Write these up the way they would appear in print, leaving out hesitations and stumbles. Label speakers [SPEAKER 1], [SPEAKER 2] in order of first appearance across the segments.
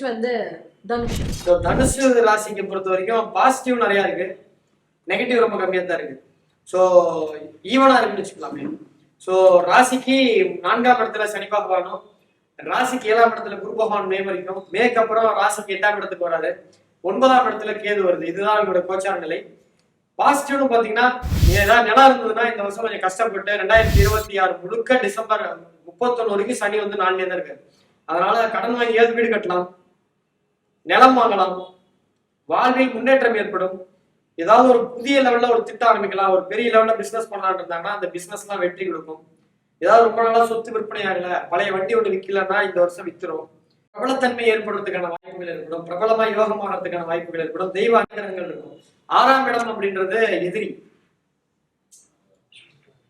[SPEAKER 1] வந்து தனுஷ்.
[SPEAKER 2] தனுஷு ராசிக்கு பொறுத்த வரைக்கும் பாசிட்டிவ் நிறைய இருக்கு, நெகட்டிவ் ரொம்ப கம்மியா தான் இருக்கு. ஸோ ஈவனா இருக்குன்னு வச்சுக்கலாமே. ஸோ ராசிக்கு 4ஆம் இடத்துல சனி பகவானும், ராசிக்கு 7ஆம் இடத்துல குரு பகவான் மேம்பரிக்கும். மேற்கு அப்புறம் ராசிக்கு 8ஆம் இடத்துக்கு வராது, 9ஆம் இடத்துல கேது வருது. இதுதான் இவங்களோட கோச்சார நிலை. பாசிட்டிவ்னு பாத்தீங்கன்னா, ஏதாவது நிலம் இருந்ததுன்னா இந்த வருஷம் கொஞ்சம் கஷ்டப்பட்டு 2026 முழுக்க டிசம்பர் 31 வரைக்கும் சனி வந்து 4 தான் இருக்கு. அதனால கடன் வாங்கி ஏது வீடு கட்டலாம், நிலம் வாங்கலாம், வாழ்வில் முன்னேற்றம் ஏற்படும். ஏதாவது ஒரு புதிய லெவல்ல ஒரு திட்டம் ஆரம்பிக்கலாம், ஒரு பெரிய லெவல்ல பிசினஸ் பண்ணலான்னு இருந்தாங்கன்னா அந்த பிசினஸ் எல்லாம் வெற்றி கொடுக்கும். ஏதாவது ரொம்ப நாளா சொத்து விற்பனை ஆகல, பழைய வண்டி ஒன்று விற்கலன்னா இந்த வருஷம் வித்துரும். பிரபலத்தன்மை ஏற்படுறதுக்கான வாய்ப்புகள் ஏற்படும், பிரபலமா யோகமாகறதுக்கான வாய்ப்புகள் ஏற்படும், தெய்வ அனுகிரகங்கள் இருக்கும். 6ஆம் இடம் அப்படின்றது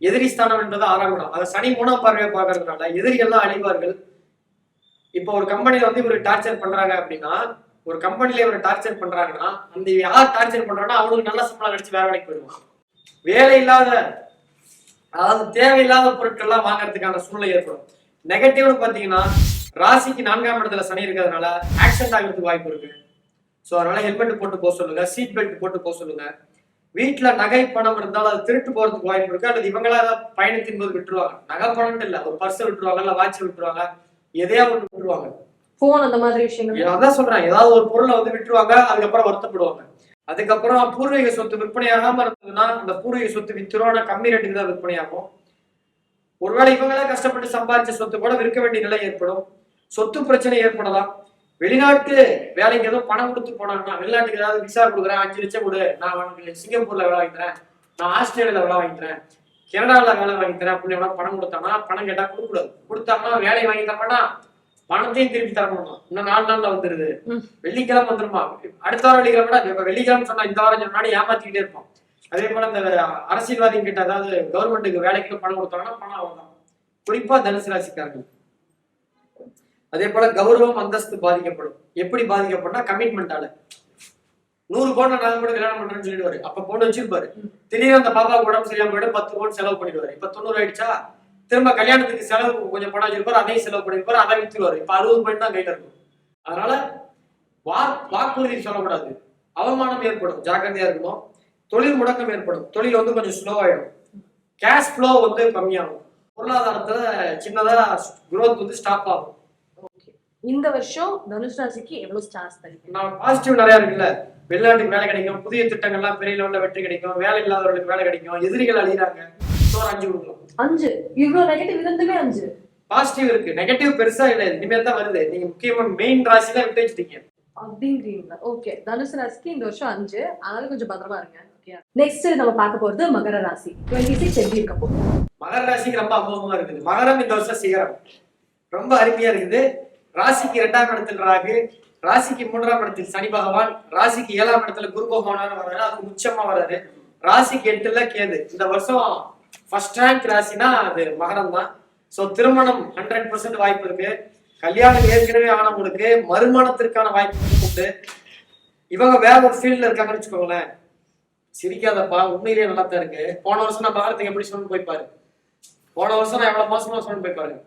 [SPEAKER 2] எதிரி ஸ்தானம் என்பது 6ஆம் இடம். அதை சனி 3ஆம் பார்வையை பார்க்கறதுனால எதிரிகள்லாம் அழிவார்கள். இப்போ ஒரு கம்பெனில வந்து இவரு டார்ச்சர் பண்றாங்க அப்படின்னா, ஒரு கம்பெனில இவரை டார்ச்சர் பண்றாங்கன்னா, அந்த யார் டார்ச்சர் பண்றாங்கன்னா அவனுக்கு நல்ல சம்பளம் கிடைச்சு வேற வேலைக்கு போயிடுவான். வேலை இல்லாத, அதாவது தேவையில்லாத பொருட்கள்லாம் வாங்கறதுக்கான சூழ்நிலை ஏற்படும். நெகட்டிவ்னு பாத்தீங்கன்னா, ராசிக்கு 4ஆம் இடத்துல சனி இருக்கிறதுனால ஆக்சிடென்ட் ஆகிறதுக்கு வாய்ப்பு இருக்கு. ஸோ அதனால ஹெல்மெட் போட்டு போக சொல்லுங்க, சீட் பெல்ட் போட்டு போக சொல்லுங்க. வீட்டுல நகை பணம் இருந்தாலும் அது திருட்டு போறதுக்கு வாய்ப்பு இருக்கு. அல்லது இவங்களா பயணத்தின் போது விட்டுருவாங்க. நகை பணம் இல்ல, ஒரு பர்ஸ் விட்டுருவாங்க, இல்ல வாட்ச் விட்டுருவாங்க, எதையா ஒன்று விட்டுருவாங்க,
[SPEAKER 1] போன், அந்த மாதிரி விஷயங்கள்.
[SPEAKER 2] அதான் சொல்றேன், ஏதாவது ஒரு பொருளை வந்து விட்டுருவாங்க, அதுக்கப்புறம் வருத்தப்படுவாங்க. அதுக்கப்புறம் பூர்வீக சொத்து விற்பனையாகாம இருந்ததுன்னா அந்த பூர்வீக சொத்து வித்துரும், ஆனா கம்மி ரேட்டுக்கு தான் விற்பனையாகும். ஒருவேளை இவங்களே கஷ்டப்பட்டு சம்பாதிச்ச சொத்து கூட விற்க வேண்டிய நிலை ஏற்படும். சொத்து பிரச்சனை ஏற்படலாம். வெளிநாட்டு வேலைக்கு ஏதோ பணம் கொடுத்து போனாங்கன்னா, வெளிநாட்டுக்கு ஏதாவது விசா கொடுக்குறேன், 5 லட்சம் கொடு, நான் உனக்கு சிங்கப்பூர்ல வேலை வாங்கித்தரேன், நான் ஆஸ்திரேலியால வேலை வாங்கித்தரேன், கனடால வேலை வாங்கித்தரேன் அப்படின்னு பணம் கொடுத்தானா, பணம் கேட்டா கொடுக்கூடாது. கொடுத்தாங்கன்னா வேலை வாங்கி தரமாட்டா, பணத்தையும் திருப்பி தரணுமா. இன்னும் 4 நாள்ல வந்துருது, வெள்ளிக்கிழமை வந்துருமா, அடுத்த வாரம் வெள்ளிக்கிழமை. இப்ப வெள்ளிக்கிழமை சொன்னா இந்த வாரம் முன்னாடி ஏமாத்திக்கிட்டே இருப்போம். அதே போல இந்த அரசியல்வாதிகள் கிட்ட அதாவது கவர்மெண்ட்டுக்கு வேலைக்கு பணம் கொடுத்தாங்கன்னா பணம் அவ்வளவுதான். குறிப்பா தனுசு ராசிக்காரர்கள். அதே போல கௌரவம் அந்தஸ்து பாதிக்கப்படும். எப்படி பாதிக்கப்படும்? கமிட்மெண்டால. 100 பவுன் நான் கூட கல்யாணம் பண்றேன்னு சொல்லிடுவாரு. அப்ப பொண்ணு வச்சிருப்பாரு. திடீர்னு அந்த பாப்பா உடம்பு சரியாம போயிட்டு 10 பவுன் செலவு பண்ணிடுவாரு. இப்ப 90 ஆயிடுச்சா, திரும்ப கல்யாணத்துக்கு செலவு கொஞ்சம் பணம் வச்சிருப்பாரு, அதையும் செலவு பண்ணிருப்பாரு, அதை வித்துருவாரு. இப்ப 60 பவுன் தான் கையில இருக்கும். அதனால வாக்குறுதி சொல்லக்கூடாது, அவமானம் ஏற்படும், ஜாக்கிரதையா இருக்கணும். தொழில் முடக்கம் ஏற்படும், தொழில் வந்து கொஞ்சம் ஸ்லோ ஆயிடும், கேஷ் ஃப்ளோ வந்து கம்மியாகும், பொருளாதாரத்துல சின்னதா குரோத் வந்து ஸ்டாப் ஆகும்.
[SPEAKER 1] இந்த வருஷம் தனுஷ் ராசிக்கு எவ்வளவு ஸ்டார்ஸ் தருவீங்க?
[SPEAKER 2] நான் பாசிட்டிவ் நிறைய இருக்குல்ல. வெளிநாட்டுக்கு வேலை கிடைக்கும், புதிய திட்டங்கள்லாம் பெரிய லெவல்ல வெற்றி கிடைக்கும், வேலை இல்லாதவர்களுக்கு வேலை கிடைக்கும், எதிரிகள் அழிகிறாங்க. 5 கொடுக்கலாம்.
[SPEAKER 1] 5 இவ்வளவு நெகட்டிவ் இருந்துமே 5
[SPEAKER 2] பாசிட்டிவ் இருக்கு. நெகட்டிவ் பெருசா இல்ல, இனிமேல் தான் வருது. நீங்க முக்கியமா மெயின் ராசில விட்டு வச்சிட்டீங்க
[SPEAKER 1] அப்படின்றீங்களா? ஓகே, தனுஷ் ராசிக்கு இந்த வருஷம் 5, அதனால கொஞ்சம் பத்திரமா இருங்க. ஓகே, நெக்ஸ்ட் நம்ம பார்க்க போறது மகர ராசி. 26 எப்படி இருக்க போகுது?
[SPEAKER 2] மகர ராசிக்கு ரொம்ப அமோகமா இருக்குது. மகரம் இந்த வருஷம் சிகரம் ரொம்ப அருமையா இருக்குது. ராசிக்கு 2ஆம் இடத்துல ராகு, ராசிக்கு 3ஆம் இடத்தில் சனி பகவான், ராசிக்கு 7ஆம் இடத்துல குரு பகவான் வர்றாரு, அது உச்சமா வர்றாரு. ராசிக்கு 8ல கேது. இந்த வருஷம் ஃபர்ஸ்ட் ரேங்க் ராசினா அது மகரம் தான். ஸோ திருமணம் 100% வாய்ப்பு இருக்கு. கல்யாணம் ஏற்கனவே ஆனவங்களுக்கு மறுமணத்திற்கான வாய்ப்பு உண்டு. இவங்க வேற ஒரு ஃபீல்ட்ல இருக்காங்கன்னு வச்சுக்கோங்களேன். சிரிக்காதப்பா, உண்மையிலேயே நல்லா தான் இருக்கு. போன வருஷம் நான் மகரத்துக்கு எப்படி சொல்லணும்னு போய் பாரு. போன வருஷம் நான் எவ்வளவு மோசமா சொல்லணும்னு போய் பாருங்க.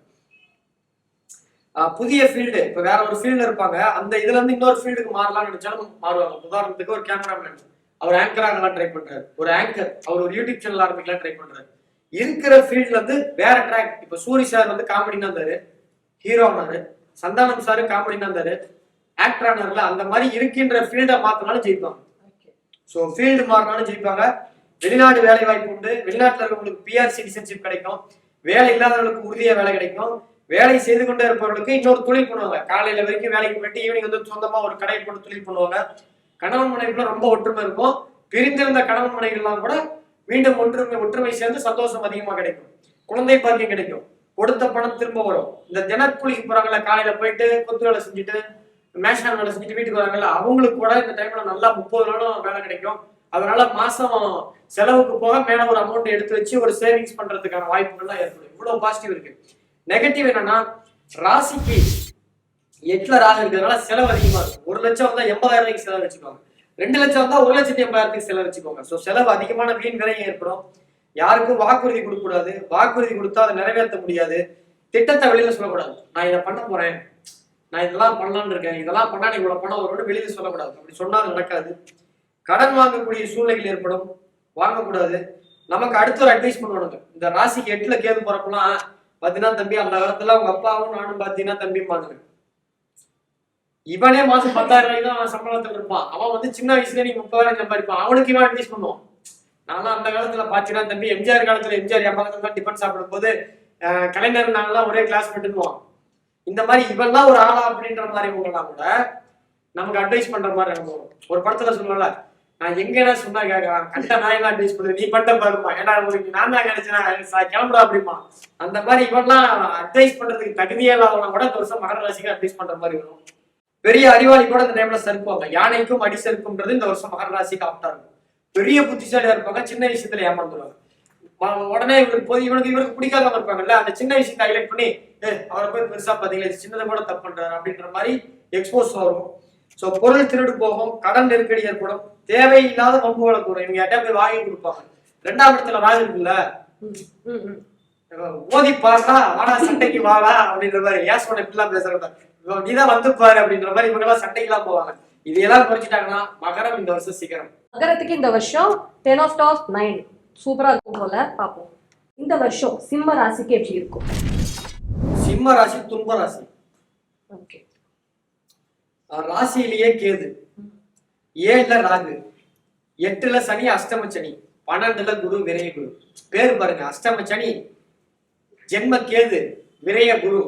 [SPEAKER 2] புதிய ஃபீல்டு, இப்ப வேற ஒரு ஃபீல்டு இருப்பாங்க, அந்த இதுல இருந்து இன்னொரு ஃபீல்டுக்கு மாறலாம்னு நினைச்சாலும் மாறுவாங்க. உதாரணத்துக்கு ஒரு கேமராமேன், அவர் ஆங்கர் ஆகலாம் ட்ரை பண்றாரு. ஒரு ஆங்கர், அவர் ஒரு யூடியூப் சேனல் ஆரம்பிக்கலாம் ட்ரை பண்றாரு. இருக்கிற ஃபீல்ட்ல இருந்து வேற ட்ராக். இப்ப சூரி சார் வந்து காமெடினா இருந்தாரு, ஹீரோ ஆனாரு. சந்தானம் சாரு காமெடினா இருந்தாரு, ஆக்டர் ஆனார்ல. அந்த மாதிரி இருக்கின்ற ஃபீல்டை மாத்தினாலும் ஜெயிப்பாங்க. ஸோ ஃபீல்டு மாறினாலும் ஜெயிப்பாங்க. வெளிநாடு வேலை வாய்ப்பு உண்டு. வெளிநாட்டுல இருக்கவங்களுக்கு PR சிட்டிசன்ஷிப் கிடைக்கும். வேலை இல்லாதவர்களுக்கு உறுதியா வேலை கிடைக்கும். வேலை செய்து கொண்டே இருப்பவர்களுக்கு இன்னொரு தொழில் பண்ணுவாங்க. காலையில வரைக்கும் வேலைக்கு போயிட்டு ஈவினிங் வந்து சொந்தமா ஒரு கடை போட்டு தொழில் பண்ணுவாங்க. கணவன் மனைவிக்குள்ள ரொம்ப ஒற்றுமை இருக்கும். பிரிந்திருந்த கணவன் மனைவிகள்லாம் கூட மீண்டும் ஒற்றுமை சேர்ந்து சந்தோஷம் அதிகமா கிடைக்கும். குழந்தை பாக்கியம் கிடைக்கும். கொடுத்த பணம் திரும்ப வரும். இந்த தினக்கூலிக்கு போறாங்கல்ல, காலையில போயிட்டு கொத்து வேலை செஞ்சுட்டு மேஷன் வேலை செஞ்சுட்டு வீட்டுக்கு வராங்கல்ல, அவங்களுக்கு கூட இந்த டைம்ல நல்லா 30 நாளும் வேலை கிடைக்கும். அதனால மாசம் செலவுக்கு போக மேல ஒரு அமௌண்ட் எடுத்து வச்சு ஒரு சேவிங்ஸ் பண்றதுக்கான வாய்ப்புகள்லாம் ஏற்படும். இவ்வளவு பாசிட்டிவ் இருக்கு. நெகட்டிவ் என்னன்னா, ராசிக்கு 8ல ராகு இருக்கிறதுனால செலவு அதிகமா இருக்கும். 1 லட்சம் வந்தா 80,000 செலவு வச்சுக்கோங்க. 2 லட்சம் வந்தா 1,80,000 செலவு வச்சுக்கோங்க. ஸோ செலவு அதிகமான வீண் விரையும் ஏற்படும். யாருக்கும் வாக்குறுதி கொடுக்க கூடாது. வாக்குறுதி கொடுத்தா அதை நிறைவேற்ற முடியாது. திட்டத்தை வெளியில சொல்லக்கூடாது. நான் இதை பண்ண போறேன், நான் இதெல்லாம் பண்ணலான்னு இருக்கேன், இதெல்லாம் பண்ணா இவ்வளவு பணம் வரும்னு வெளியில சொல்லக்கூடாது. அப்படி சொன்னா அது நடக்காது. கடன் வாங்கக்கூடிய சூழ்நிலைகள் ஏற்படும், வாங்கக்கூடாது. நமக்கு அடுத்த ஒரு அட்வைஸ் பண்ணுவானுங்க. இந்த ராசிக்கு 8ல கேது போறப்பெல்லாம் பாத்தீங்கன்னா தம்பி, அந்த காலத்துல அவங்க அப்பாவும் நானும் பாத்தீங்கன்னா தம்பி பாத்துங்க, இவனே மாசம் 10,000 ரூபாய்க்கு தான் சம்பளத்துல இருப்பான். அவன் வந்து சின்ன வயசுல நீ 30,000 சம்பாதிப்பான். அவனுக்கு இவன் அட்வைஸ் பண்ணுவான். நான்லாம் அந்த காலத்துல பாத்தீங்கன்னா தம்பி, எம்ஜிஆர் காலத்துல எம்ஜிஆர் என் பக்கத்துல தான் டிஃபன் சாப்பிடும் போது கலைஞர் நாங்கெல்லாம் ஒரே கிளாஸ் பண்ணிட்டுவோம். இந்த மாதிரி இவன்லாம் ஒரு ஆளா அப்படின்ற மாதிரி இவங்கெல்லாம் கூட நமக்கு அட்வைஸ் பண்ற மாதிரி இருக்கும். ஒரு படத்துல சொல்லல, நான் எங்கன்னா சொன்னா கேட்கறான், கண்ட நாயெல்லாம் அட்வைஸ் பண்ணுவேன், நீ பண்ண பாருமா, ஏன்னா உங்களுக்கு நான் தான் கிடைச்சேன்னா கிளம்புடா அப்படிமா. அந்த மாதிரி இவன்லாம் அட்வைஸ் பண்றதுக்கு தகுதியே இல்லாதவங்க கூட இந்த வருஷம் மகர ராசிக்கு அட்வைஸ் பண்ற மாதிரி வரும். பெரிய அறிவாளி கூட இந்த டைம்ல சறுக்குவாங்க. யானைக்கும் அடி சறுக்கும்ன்றது இந்த வருஷம் மகர ராசிக்கு ஆப்டா இருக்கும். பெரிய புத்திசாலியா இருப்பாங்க, சின்ன விஷயத்துல ஏமாந்துருவாங்க. உடனே இவருக்கு பிடிக்காதவங்க இருப்பாங்கல்ல, அந்த சின்ன விஷயத்தை ஹைலைட் பண்ணி அவரை போய் பெருசா பாத்தீங்களா, சின்னதை கூட தப்பு பண்றாரு அப்படின்ற மாதிரி எக்ஸ்போஸ் வரும். சோ பொருள் திருடு போகும், கடன் நெருக்கடி ஏற்படும், தேவையில்லாத வம்பு வழக்கு வரும். இவங்க யார்ட்டா போய் வாங்கி கொடுப்பாங்க. 2ஆம் இடத்துல ராகு இருக்குல்ல, ஓதி பாருடா வாடா சண்டைக்கு வாடா அப்படின்ற மாதிரி, ஏன் சொன்ன இப்படிலாம் பேசுறா, நீதான் வந்து பாரு அப்படின்ற மாதிரி இவங்க எல்லாம் சண்டைக்கு எல்லாம் போவாங்க. இதையெல்லாம் குறைச்சிட்டாங்கன்னா மகரம் இந்த வருஷம் சீக்கிரம்.
[SPEAKER 1] மகரத்துக்கு இந்த வருஷம் 10 of top 9 சூப்பரா இருக்கும் போல பாப்போம். இந்த வருஷம் சிம்ம ராசிக்கு எப்படி இருக்கும்?
[SPEAKER 2] சிம்ம ராசி துன்ப ராசி.
[SPEAKER 1] ஓகே.
[SPEAKER 2] ராசியிலேயே கேது, 7ல ராகு, 8ல சனி, அஷ்டம சனி, 12ல குரு, விரைய குரு. பேரு பாருங்க, அஷ்டம சனி, ஜென்ம கேது, விரைய குரு.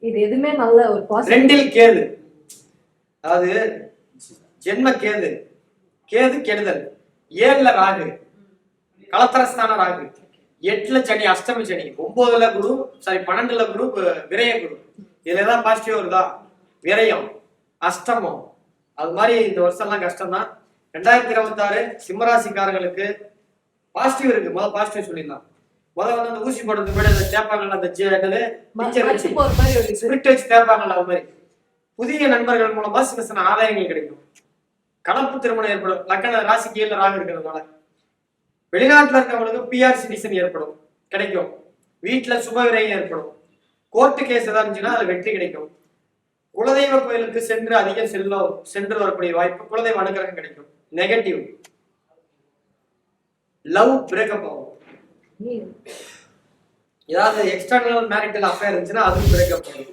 [SPEAKER 1] இது எதுவுமே நல்ல ஒரு பாசிட்டிவ்.
[SPEAKER 2] 2ல் கேது, அதாவது ஜென்ம கேது, கேது கெடுதல், 7ல ராகு, கலத்திரஸ்தான ராகு, 8ல சனி, அஷ்டம சனி, 9ல குரு, 12ல குரு, விரைய குரு. இதுல ஏதாவது பாசிட்டிவ் வருதா? விரயம், அஷ்டமம். அது மாதிரி இந்த வருஷம் எல்லாம் கஷ்டம் தான். 2026 சிம்மராசிக்காரங்களுக்கு பாசிட்டிவ் இருக்கு. முதல் பாசிட்டிவ் சொல்லிடலாம். முதல்ல வந்து அந்த ஊசி போடுறதுக்கு முன்னாடி அந்த தேப்பாங்கல்ல, அந்த ஸ்பிரிட் வச்சு தேப்பாங்கல்ல, அது மாதிரி புதிய நண்பர்கள் மூலமா சின்ன சின்ன ஆதாயங்கள் கிடைக்கும். கலப்பு திருமணம் ஏற்படும். லக்கண ராசிக்கு 7ல ராகு இருக்கிறதுனால வெளிநாட்டுல இருக்கவங்களுக்கு பிஆர் சிட்டிசன் ஏற்படும், கிடைக்கும். வீட்டுல சுப விரயம் ஏற்படும். கோர்ட்டு கேஸ் ஏதாவது இருந்துச்சுன்னா அது வெற்றி கிடைக்கும். குலதெய்வ கோயிலுக்கு சென்று அதிகம் சென்று வரக்கூடிய வாய்ப்பு, குலதெய்வ அனுகிரகம் கிடைக்கும். நெகட்டிவ் லவ் பிரேக்கப் ஆகும். ஏதாவது எக்ஸ்டர்னல் மேரிட்டல் அஃபேர் இருந்துச்சுன்னா அதுவும் பிரேக்கப் ஆகும்.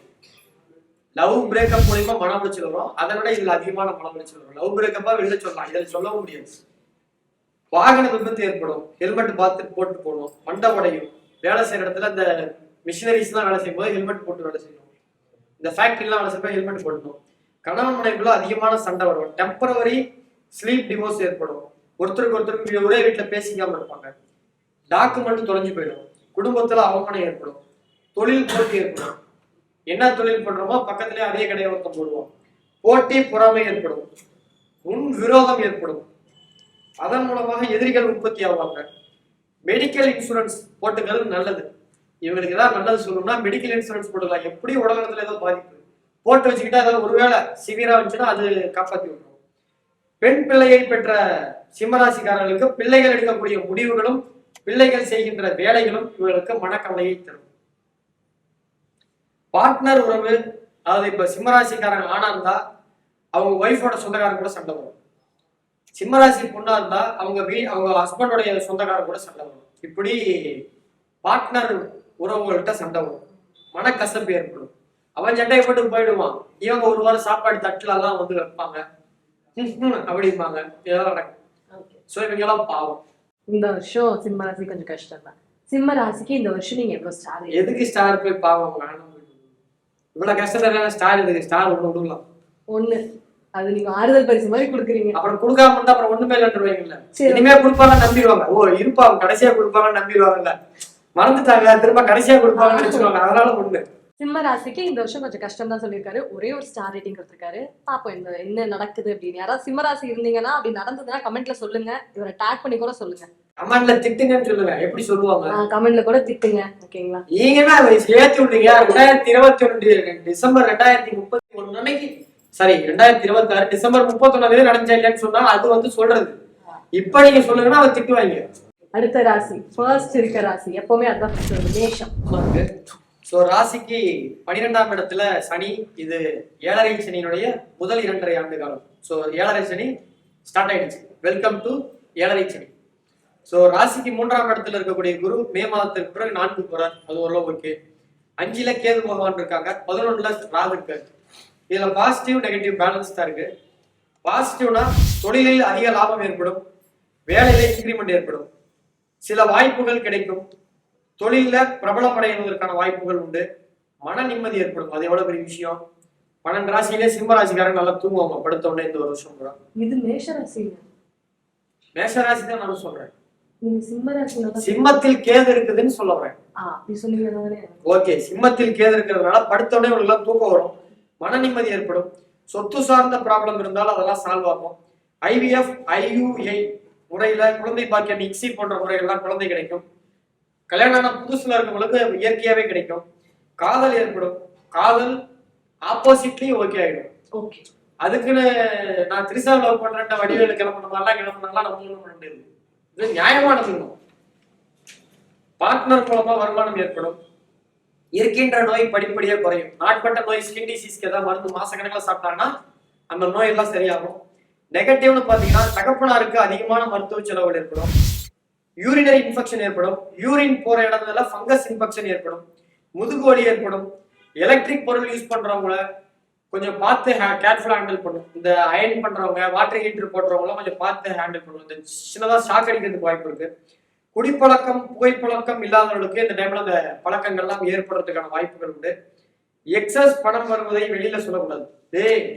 [SPEAKER 2] லவ் பிரேக்கப் மூலியமா மன உளைச்சல் வரும். அதை விட இதுல அதிகமான மன உளைச்சல் வரும். லவ் பிரேக்கப்பா வெளியில சொல்லலாம், இதில் சொல்லவும் முடியாது. வாகன விபத்து ஏற்படும், ஹெல்மெட் பார்த்து போட்டு போகணும். மண்டை உடையும். வேலை செய்யற இடத்துல இந்த மிஷினரிஸ் எல்லாம் வேலை செய்யும் போது ஹெல்மெட் போட்டு வேலை செய்யணும். இந்த ஃபேக்டரி எல்லாம் வேலை செய்யும் ஹெல்மெட் போடணும். கணவன் மனைவிக்குள்ள அதிகமான சண்டை வரும். டெம்பரவரி ஸ்லீப் டிவோர்ஸ் ஏற்படும். ஒருத்தருக்கு ஒரே வீட்டுல பேசிக்காம இருப்பாங்க. டாக்குமெண்ட் தொலைஞ்சு போயிடும். குடும்பத்துல அவமானம் ஏற்படும். தொழில் போட்டி ஏற்படும். என்ன தொழில் பண்றோமோ பக்கத்திலே அதே கடையை ஒருத்தம் போடுவோம். போட்டி பொறாமை ஏற்படும். முன் விரோதம் ஏற்படும். அதன் மூலமாக எதிரிகள் உற்பத்தி ஆவாங்க. மெடிக்கல் இன்சூரன்ஸ் போட்டுக்கள் நல்லது. இவங்களுக்கு ஏதாவது நல்லது சொல்லணும்னா மெடிக்கல் இன்சூரன்ஸ் போட்டுக்கலாம். எப்படி உடல்நலத்துல ஏதோ பாதிப்பு போட்டு வச்சுக்கிட்டா ஏதாவது ஒருவேளை சிவியரா இருந்துச்சுன்னா அது காப்பாற்றி விட்டுரும். பெண் பிள்ளையை பெற்ற சிம்மராசிக்காரர்களுக்கு பிள்ளைகள் எடுக்கக்கூடிய முடிவுகளும் பிள்ளைகள் செய்கின்ற வேலைகளும் இவர்களுக்கு மனக்கவலையை தரும். பார்ட்னர் உறவு, அதாவது இப்ப சிம்மராசிக்காரங்க ஆனா இருந்தா அவங்க ஒய்ஃபோட சொந்தக்காரங்க கூட சண்டை வரும். சிம்மராசி பொண்ணா இருந்தா அவங்க ஹஸ்பண்டோடைய சொந்தக்காரங்க கூட சண்டை வரும். இப்படி பார்ட்னர் உறவுகள்கிட்ட சண்டை வரும். மனக்கசப்பு ஏற்படும். அவன் சண்டையை போட்டு போயிடுவான். இவங்க ஒரு வாரம் சாப்பாடு தட்டுல எல்லாம் வந்து வைப்பாங்க, அப்படிம்பாங்க. இதெல்லாம் நடக்கும். சோ இவங்க எல்லாம் பாவம்.
[SPEAKER 1] இந்த வருஷம் சிம்ம ராசி கொஞ்சம் கஷ்டம் தான். சிம்ம ராசிக்கு இந்த வருஷம் நீங்க எவ்வளவு ஸ்டார்?
[SPEAKER 2] எதுக்கு ஸ்டார் போய் பாவம்? இவ்வளவு கஷ்டத்துல ஸ்டார் எதுக்கு? ஸ்டார் ஒண்ணு விடுலாம்.
[SPEAKER 1] ஒண்ணு அது நீங்க ஆறுதல் பரிசு மாதிரி கொடுக்குறீங்க.
[SPEAKER 2] அப்புறம் கொடுக்காம இருந்தா அப்புறம் ஒண்ணுமே இல்லைன்றீங்கல்ல. இனிமே கொடுப்பாங்க நம்பிடுவாங்க. ஓ இருப்பாங்க, கடைசியா கொடுப்பாங்கன்னு நம்பிடுவாங்கல்ல. மறந்துட்டாங்க, திரும்ப கடைசியா கொடுப்பாங்கன்னு நினைச்சுவாங்க. அதனால ஒண்ணு.
[SPEAKER 1] சிம்ம ராசிக்கு இந்த வருஷம் கொஞ்சம் கஷ்டம் தான் சொல்லியிருக்காரு. ஒரே ஒரு ஸ்டார் ரேட்டிங் கொடுத்திருக்காரு. பாப்போம் இந்த என்ன நடக்குது அப்படின்னு. யாராவது சிம்ம ராசி இருந்தீங்கன்னா அப்படி நடந்ததுன்னா கமெண்ட்ல சொல்லுங்க. இவரை டேக் பண்ணி கூட சொல்லுங்க. கமெண்ட்ல
[SPEAKER 2] திட்டுங்கன்னு சொல்லுங்க. எப்படி சொல்லுவாங்க?
[SPEAKER 1] கமெண்ட்ல கூட திட்டுங்க. ஓகேங்களா?
[SPEAKER 2] நீங்கன்னா சேர்த்து விடுறீங்க. 2021 டிசம்பர் 2031 அன்னைக்கு, சாரி 2026 டிசம்பர் 31 நடந்துச்சா இல்லையான்னு சொன்னா அது வந்து சொல்றது. இப்ப நீங்க சொல்லுங்கன்னா அவர் திட்டுவாங்க.
[SPEAKER 1] அடுத்த ராசி ஃபர்ஸ்ட் இருக்க ராசி எப்பவுமே அதான் மேஷம்.
[SPEAKER 2] ஸோ ராசிக்கு 12ஆம் இடத்துல சனி, இது 7.5 சனியினுடைய முதல் 2.5 ஆண்டு காலம். ஸோ 7.5 சனி ஸ்டார்ட் ஆயிடுச்சு. Welcome to 7.5 Shani. ஸோ ராசிக்கு 3ஆம் இடத்துல இருக்கக்கூடிய குரு மே மாதத்துக்கு பிறகு 4 போறார். அது ஓரளவு ஓகே. 5ல கேது பகவான் இருக்காங்க, 11ல ராகு இருக்காரு. இதுல பாசிட்டிவ் நெகட்டிவ் பேலன்ஸ் தான் இருக்கு. பாசிட்டிவ்னா தொழிலில் அதிக லாபம் ஏற்படும், வேலையில இன்கிரிமெண்ட் ஏற்படும், சில வாய்ப்புகள் கிடைக்கும், தொழில பிரபலம் அடைவதற்கான வாய்ப்புகள் உண்டு, மன நிம்மதி ஏற்படும். அது எவ்வளவு பெரிய விஷயம். 12 ராசியிலே சிம்ம ராசிக்காரங்க நல்லா தூங்குவாங்க படுத்த உடனே இந்த ஒரு வருஷம் கூட.
[SPEAKER 1] இது மேஷராசி.
[SPEAKER 2] மேஷராசி தான் நான் சொல்றேன்.
[SPEAKER 1] நீங்க சிம்ம ராசி.
[SPEAKER 2] சிம்மத்தில் கேது இருக்குதுன்னு சொல்ல வரேன்.
[SPEAKER 1] அப்படி சொன்னீங்க.
[SPEAKER 2] ஓகே, சிம்மத்தில் கேது இருக்கிறதுனால படுத்த உடனே உங்களுக்கு எல்லாம் தூக்கம் வரும், மன நிம்மதி ஏற்படும், சொத்து சார்ந்த ப்ராப்ளம் இருந்தாலும் அதெல்லாம் சால்வ் ஆகும். IVF, IUI முறையில குழந்தை பாக்கியம், இக்ஸி போன்ற முறைகள்லாம் குழந்தை கிடைக்கும். கல்யாணம் புதுசுல இருக்கவங்களுக்கு இயற்கையாவே கிடைக்கும். காதல் ஏற்படும், காதல் ஆப்போசிட்லயும் ஓகே ஆயிடும்.
[SPEAKER 1] ஓகே,
[SPEAKER 2] அதுக்குன்னு நான் திரிசா லவ் பண்றேன் வடிவேலு கிளம்புன மாதிரிலாம் நம்ம பண்ண முடியாது. இது நியாயமானது. பார்ட்னர் மூலமா வருமானம் ஏற்படும். இருக்கின்ற நோய் படிப்படியா குறையும். நாட்பட்ட நோய், ஸ்கின் டிசீஸ்க்கு ஏதாவது மருந்து மாசக்கணக்கில் சாப்பிட்டாங்கன்னா அந்த நோய் எல்லாம் சரியாகும். நெகட்டிவ்னு பாத்தீங்கன்னா தகப்பனாருக்கு அதிகமான மருத்துவ செலவுகள் ஏற்படும், யூரினரி இன்ஃபெக்ஷன் ஏற்படும், யூரின் போற இடத்துல ஃபங்கஸ் இன்ஃபெக்ஷன் ஏற்படும், முதுகு வலி ஏற்படும். எலக்ட்ரிக் பொருள் யூஸ் பண்றவங்கள கொஞ்சம் பார்த்து கேர்ஃபுல்லா ஹேண்டில் பண்ணும். இந்த அயன் பண்றவங்க, வாட்டர் ஹீட்டர் போடுறவங்களும் கொஞ்சம் பார்த்து ஹேண்டில் பண்ணும். இந்த சின்னதா ஷாக் அடிக்கிறதுக்கு வாய்ப்பு இருக்கு. குடிப்பழக்கம், புகைப்பழக்கம் இல்லாதவர்களுக்கு இந்த டைம்ல அந்த பழக்கங்கள்லாம் ஏற்படுறதுக்கான வாய்ப்புகள் உண்டு. எக்ஸஸ் பணம் வருவதை வெளியில சொல்லக்கூடாது.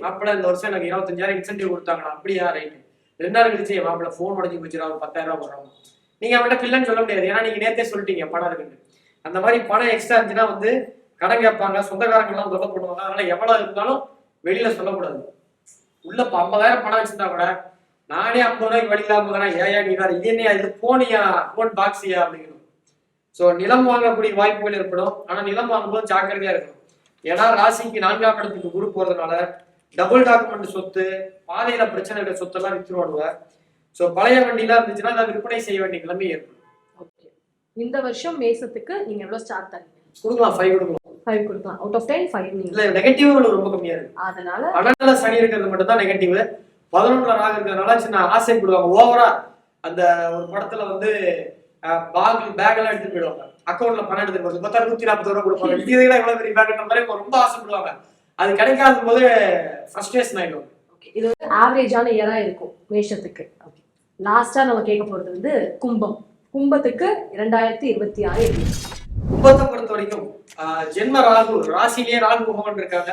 [SPEAKER 2] மாப்பிள்ள இந்த வருஷம் எனக்கு 25,000 இன்சென்டிவ் கொடுத்தாங்களா, அப்படியா, ரைட்டு. 2 நாள் கழிச்சு மாப்பிள்ள போன் உடஞ்சி போச்சுரா, 10,000 ரூபாய் போடுறாங்க. நீங்க அவன்கிட்ட பிள்ளைன்னு சொல்ல முடியாது, ஏன்னா நீங்க நேரத்தே சொல்லிட்டீங்க பணம் இருக்குன்னு. அந்த மாதிரி பணம் எக்ஸ்ட்ரா இருந்துச்சுன்னா வந்து கடன் கேட்பாங்க, சொந்தக்காரங்க எல்லாம் தொல்லை போடுவாங்க. அதனால எவ்வளவு இருந்தாலும் வெளியில சொல்லக்கூடாது. உள்ள 50,000 பணம் வச்சிருந்தா கூட நானே 50 ரூபாய்க்கு வெளியிலாம போகிறேன், ஏயா நீ வேற இது என்னையா, இது போனியா, போன் பாக்ஸியா அப்படிங்கிறோம். ஸோ நிலம் வாங்கக்கூடிய வாய்ப்புகள் ஏற்படும். ஆனா நிலம் வாங்கும்போது ஜாக்கிரதையா இருக்கணும். ஏன்னா ராசிக்கு 4ஆம் இடத்துக்கு குரு போறதுனால டபுள் டாக்குமெண்ட் சொத்து, பாதையில பிரச்சனை இருக்கிற சொத்தெல்லாம் வித்துருவாங்க. ஸோ பழைய வண்டிலாம் இருந்துச்சுன்னா அதை விற்பனை செய்ய வேண்டிய நிலைமை ஏற்படும்.
[SPEAKER 1] ஓகே, இந்த வருஷம் மேசத்துக்கு நீங்க எவ்வளவு ஸ்டார்ட் தரீங்க?
[SPEAKER 2] கொடுக்கலாம், 5 கொடுக்கலாம்.
[SPEAKER 1] 5 கொடுக்கலாம். அவுட் ஆஃப் 10 5 நீங்க.
[SPEAKER 2] இல்ல, நெகட்டிவ் ரொம்ப கம்மியா இருக்கு.
[SPEAKER 1] அதனால
[SPEAKER 2] 12ல சனி இருக்கிறது மட்டும் தான் நெகட்டிவ். 11ல ராகு இருக்கிறதுனால சின்ன ஆசை போடுவாங்க. ஓவரா அந்த ஒரு படத்துல வந்து பேக் எல்லாம் எடுத்துட்டு போயிடுவாங்க, அக்கௌண்ட்ல பணம் எடுத்துட்டு போறது பார்த்தா 140 ரூபாய் கொடுப்பாங்க. இதெல்லாம் எவ்வளவு பெரிய பேக் மாதிரி ரொம்ப ஆசைப்படுவாங்க. அது கிடைக்காத போது ஃப்ரஸ்ட்ரேஷன் ஆயிடும்.
[SPEAKER 1] ஓகே, இது வந்து ஆவரேஜான இயரா இருக்கும் மேஷத்துக்கு. ஓகே, லாஸ்டா நம்ம கேட்க போறது வந்து கும்பம். கும்பத்துக்கு 2026.
[SPEAKER 2] கும்பத்தை பொறுத்த வரைக்கும் ஜென்ம ராகு, ராசிலேயே ராகு பகவான் இருக்காங்க.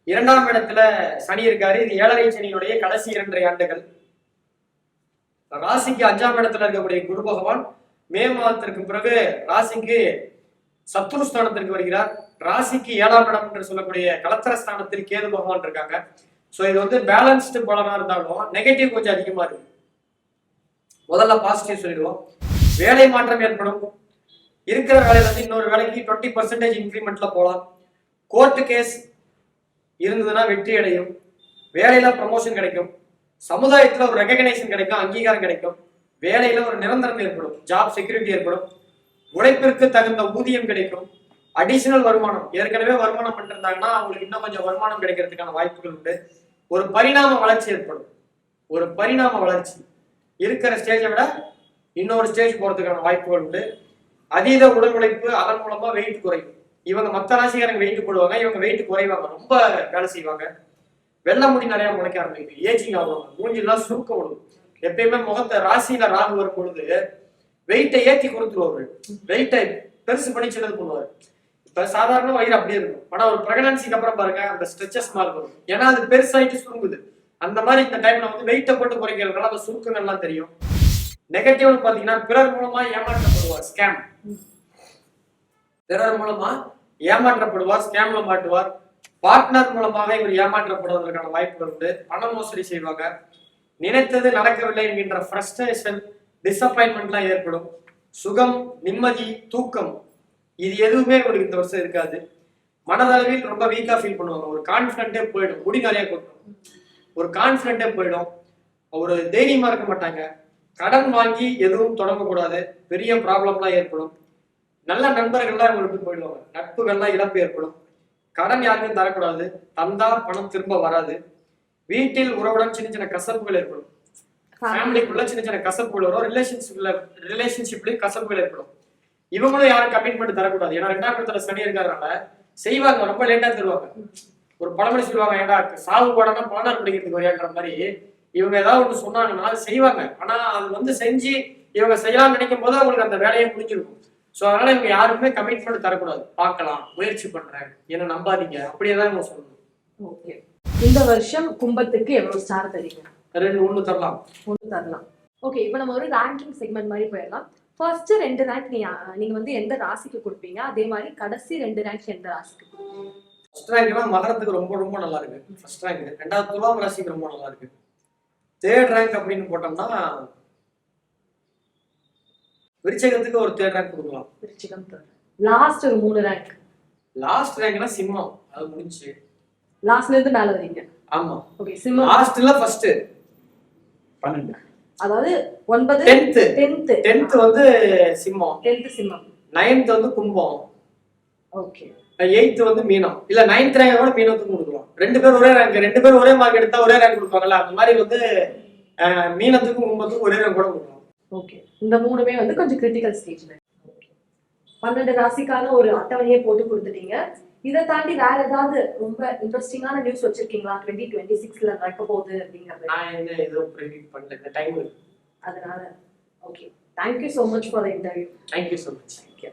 [SPEAKER 2] 2ஆம் இடத்துல சனி இருக்காரு. இது 7.5 சனியினுடைய கடைசி 2.5 ஆண்டுகள். ராசிக்கு 5ஆம் இடத்துல இருக்கக்கூடிய குரு பகவான் மே மாதத்திற்கு பிறகு ராசிக்கு சத்துருஸ்தானத்திற்கு வருகிறார். ராசிக்கு 7ஆம் இடம் என்று சொல்லக்கூடிய கலத்திர ஸ்தானத்தில் கேது பகவான் இருக்காங்க. சோ இது வந்து பேலன்ஸ்டு பலனா இருந்தாலும் நெகட்டிவ் கொஞ்சம் அதிகமா இருக்கு. முதல்ல பாசிட்டிவ் சொல்லிடுவோம். வேலை மாற்றம் ஏற்படும். இருக்கிற வேலையில இருந்து இன்னொரு வேலைக்கு 20% இன்க்ரிமெண்ட்ல போகலாம். கோர்ட்டு கேஸ் இருந்ததுன்னா வெற்றி அடையும். வேலையில ப்ரமோஷன் கிடைக்கும். சமுதாயத்துல ஒரு ரெகக்னைசேஷன் கிடைக்கும், அங்கீகாரம் கிடைக்கும். வேலையில ஒரு நிரந்தரம் ஏற்படும், ஜாப் செக்யூரிட்டி ஏற்படும். உழைப்பிற்கு தகுந்த ஊதியம் கிடைக்கும். அடிஷனல் வருமானம், ஏற்கனவே வருமானம் பண்ணிருந்தாங்கன்னா அவங்களுக்கு இன்னும் கொஞ்சம் வருமானம் கிடைக்கிறதுக்கான வாய்ப்புகள் உண்டு. ஒரு பரிணாம வளர்ச்சி ஏற்படும். ஒரு பரிணாம வளர்ச்சி இருக்கிற ஸ்டேஜை விட இன்னொரு ஸ்டேஜ் போறதுக்கான வாய்ப்புகள் உண்டு. அதீத உடல் உழைப்பு, அதன் மூலமா வெயிட் குறையும். இவங்க மற்ற ராசிக்காரங்க வெயிட் போடுவாங்க, இவங்க வெயிட் குறைவாங்க, ரொம்ப வேலை செய்வாங்க. வெள்ளை முடி நிறைய முளைக்க ஆரம்பிக்கும், ஏஜிங் ஆகும், மூஞ்சிலாம் சுருக்க விடும். எப்பயுமே முகத்தை ராசியில ராகு வரும் பொழுது வெயிட்டை ஏற்றி கொடுத்துருவாரு, வெயிட்டை பெருசு பண்ணி சின்னது பண்ணுவாரு. இப்ப சாதாரண வயிறு அப்படியே இருக்கும், ஆனா ஒரு பிரெக்னன்சிக்கு அப்புறம் பாருங்க அந்த ஸ்ட்ரெச்சஸ் மாதிரி வரும். ஏன்னா அது பெருசாயிட்டு சுருங்குது. அந்த மாதிரி இந்த டைம்ல வந்து வெயிட்டை போட்டு குறைக்கிறதுனால அந்த சுருக்கங்கள்லாம் தெரியும். நெகட்டிவ்னு பாத்தீங்கன்னா பிறர் மூலமா ஏமாற்றப்படுவார், ஸ்கேம். பிறர் மூலமா ஏமாற்றப்படுவார், ஸ்கேம்ல மாட்டுவார். பார்ட்னர் மூலமாக இவர் ஏமாற்றப்படுவதற்கான வாய்ப்புகள் உண்டு. பண மோசடி செய்வாங்க. நினைத்தது நடக்கவில்லை என்கின்ற ஃப்ரஸ்ட்ரேஷன், டிசப்பாயின்மெண்ட்லாம் ஏற்படும். சுகம், நிம்மதி, தூக்கம் இது எதுவுமே இவருக்கு இந்த வருஷம் இருக்காது. மனதளவில் ரொம்ப வீக்கா ஃபீல் பண்ணுவாங்க. ஒரு கான்ஃபிடென்ட்டே போயிடும், முடி நிறைய கொட்டும், ஒரு கான்ஃபிடென்ட்டே போயிடும், ஒரு தைரியமா இருக்க மாட்டாங்க. கடன் வாங்கி எதுவும் தொடங்கக்கூடாது, பெரிய ப்ராப்ளம்லாம் ஏற்படும். நல்ல நண்பர்கள்லாம் இவங்க விட்டு போயிடுவாங்க, நட்புகள்லாம் இழப்பு ஏற்படும். கடன் யாருக்கும் தரக்கூடாது, தந்தா பணம் திரும்ப வராது. வீட்டில் உறவுடன் சின்ன சின்ன கசப்புகள் ஏற்படும். ஃபேமிலிக்குள்ள சின்ன சின்ன கசப்புகள் வரும். ரிலேஷன்ஷிப்லயும் கசப்புகள் ஏற்படும். இவங்களும் யாரும் கமிட்மெண்ட் தரக்கூடாது. ஏன்னா 2ஆம் இடத்துல சனி இருக்கிறதுனால செய்வாங்க, ரொம்ப லேட்டா தருவாங்க. ஒரு பழமொழி சொல்லுவாங்க, ஏடா சாவு போடனா பானார் பிடிக்கிறதுக்கு வரையான்ற மாதிரி. இவங்க ஏதாவது ஒண்ணு சொன்னாங்கன்னா அது செய்வாங்க. ஆனா அது வந்து செஞ்சு இவங்க செய்யலாம்னு நினைக்கும் போது அவங்களுக்கு அந்த வேலையை முடிஞ்சிருக்கும். சோ அதனால இவங்க யாருக்குமே கமிட்மெண்ட் தரக்கூடாது. பார்க்கலாம், முயற்சி பண்றேன், என்ன நம்பாதீங்க, அப்படியே தான் இவங்க சொல்லணும்.
[SPEAKER 1] ஓகே, இந்த வருஷம் கும்பத்துக்கு எவ்வளவு ஸ்டார் தரீங்க?
[SPEAKER 2] 1 தரலாம்.
[SPEAKER 1] 1 தரலாம். ஓகே, இப்போ நம்ம ஒரு ரேங்கிங் செக்மெண்ட் மாதிரி போயிடலாம். ஃபர்ஸ்ட் 2 ரேங்க் நீங்க வந்து எந்த ராசிக்கு கொடுப்பீங்க? அதே மாதிரி கடைசி 2 ரேங்க் எந்த ராசிக்கு?
[SPEAKER 2] ஃபர்ஸ்ட் ரேங்க்னா மகரத்துக்கு ரொம்ப ரொம்ப நல்லா இருக்கு ஃபர்ஸ்ட் ரேங்க். 2வது துலாம் ராசிக்கு ரொம்ப நல்லா இருக்கு. 3rd ரேங்க் அப்படின்னு போட்டோம்னா விருச்சிகத்துக்கு ஒரு 3rd ரேங்க் கொடுக்கலாம்.
[SPEAKER 1] விருச்சிகம். லாஸ்ட் ஒரு 3 ரேங்க்.
[SPEAKER 2] லாஸ்ட் ரேங்க்னா சிம்மம், அது முடிஞ்சு
[SPEAKER 1] லாஸ்ட்ல இருந்து மேல வரீங்க.
[SPEAKER 2] ஆமா.
[SPEAKER 1] ஓகே, சிம்மம்
[SPEAKER 2] லாஸ்ட்ல ஃபர்ஸ்ட்
[SPEAKER 3] 12,
[SPEAKER 1] அதாவது 9
[SPEAKER 2] 10th வந்து சிம்மம்,
[SPEAKER 1] 10th சிம்மம்,
[SPEAKER 2] 9th வந்து கும்பம்,
[SPEAKER 1] ஓகே
[SPEAKER 2] 8th வந்து மீனம். இல்ல 9th ரேங்க் கூட மீனத்துக்கு கொடுக்கலாம். 2 பேர் ஒரே ரேங்க், 2 பேர் ஒரே மார்க் எடுத்தா ஒரே ரேங்க் கொடுப்பாங்கல்ல, அந்த மாதிரி வந்து மீனத்துக்கும் கும்பத்துக்கும் ஒரே ரேங்க் கூட கொடுக்கலாம்.
[SPEAKER 1] ஓகே, இந்த 3மே வந்து கொஞ்சம் கிரிட்டிக்கல் ஸ்டேஜ்ல. 12 ராசிக்கான ஒரு அட்டவணையை போட்டு கொடுத்துட்டீங்க. இதை தாண்டி வேற ஏதாவது ரொம்ப இன்ட்ரெஸ்டிங்கான நியூஸ் வச்சிருக்கீங்களா 2026ல நடக்க போகுது அப்படிங்கறது?
[SPEAKER 2] நான் என்ன ஏதோ ப்ரெடிக்ட் பண்ணல, இந்த டைம்
[SPEAKER 1] அதனால okay, thank you so much for the interview.
[SPEAKER 2] Thank you so much.
[SPEAKER 1] Thank you.